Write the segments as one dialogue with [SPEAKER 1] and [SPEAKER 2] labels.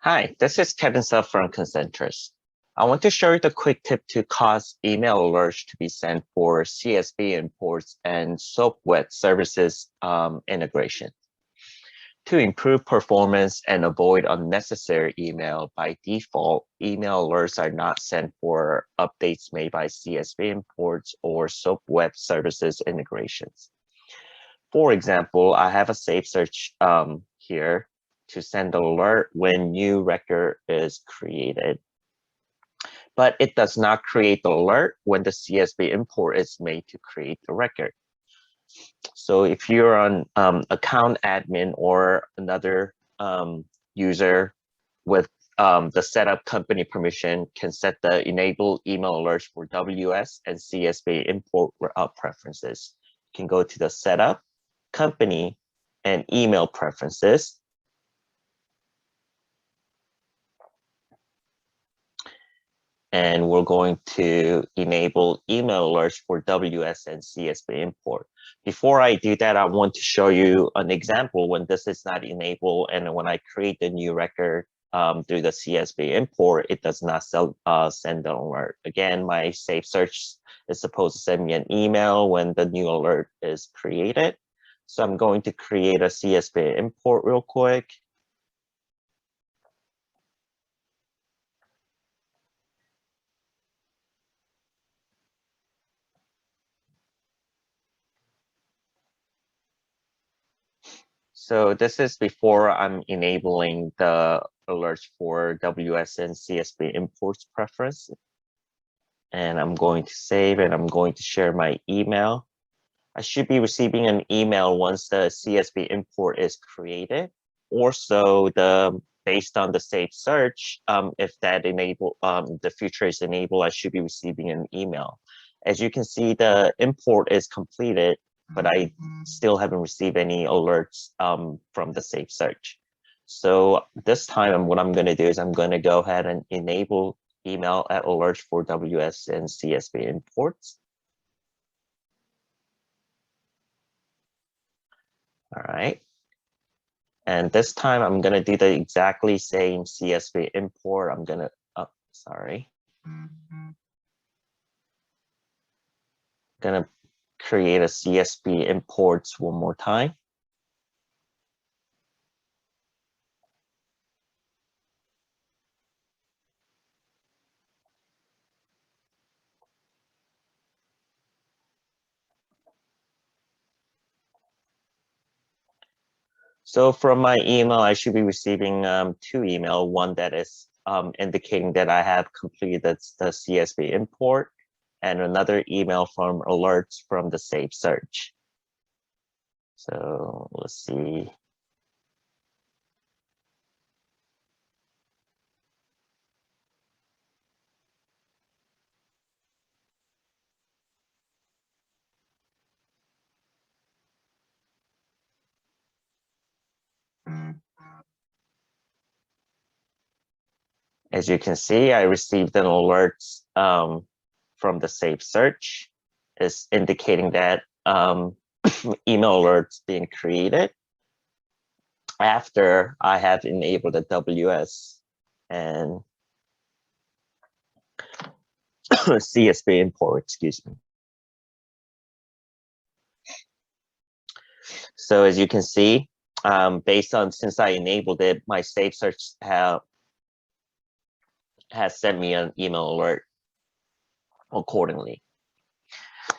[SPEAKER 1] Hi, this is Kevin Suff from Concentrus. I want to show you the quick tip to cause email alerts to be sent for CSV imports and SOAP web services integration. To improve performance and avoid unnecessary email, by default, email alerts are not sent for updates made by CSV imports or SOAP web services integrations. For example, I have a safe search here to send an alert when new record is created. But it does not create the alert when the CSV import is made to create the record. So if you're on account admin or another user with the setup company permission can set the enable email alerts for WS and CSV import preferences. You can go to the setup, company, and email preferences. And we're going to enable email alerts for WS and CSV import. Before I do that, I want to show you an example when this is not enabled, and when I create the new record through the CSV import, it does not send an alert. Again, my safe search is supposed to send me an email when the new alert is created. So I'm going to create a CSV import real quick. So this is before I'm enabling the alerts for WS and CSV imports preference. And I'm going to save and I'm going to share my email. I should be receiving an email once the CSV import is created. Also, based on the safe search, if that the feature is enabled, I should be receiving an email. As you can see, the import is completed, but I still haven't received any alerts from the safe search. So this time, what I'm going to do is I'm going to go ahead and enable email alerts for WS and CSV imports. All right. And this time I'm going to do the exactly same CSV import. I'm going to, going to create a CSV imports one more time. So from my email, I should be receiving two emails, one that is indicating that I have completed the CSV import, and another email from alerts from the safe search. So let's see. As you can see, I received an alert from the safe search. It's indicating that email alerts being created after I have enabled the WS and CSV import, excuse me. So as you can see, based on since I enabled it, my safe search has sent me an email alert accordingly.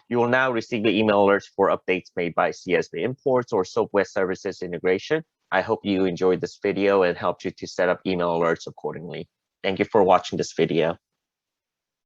[SPEAKER 1] You will now receive the email alerts for updates made by CSV imports or SOAP web services integration. I hope you enjoyed this video and helped you to set up email alerts accordingly. Thank you for watching this video.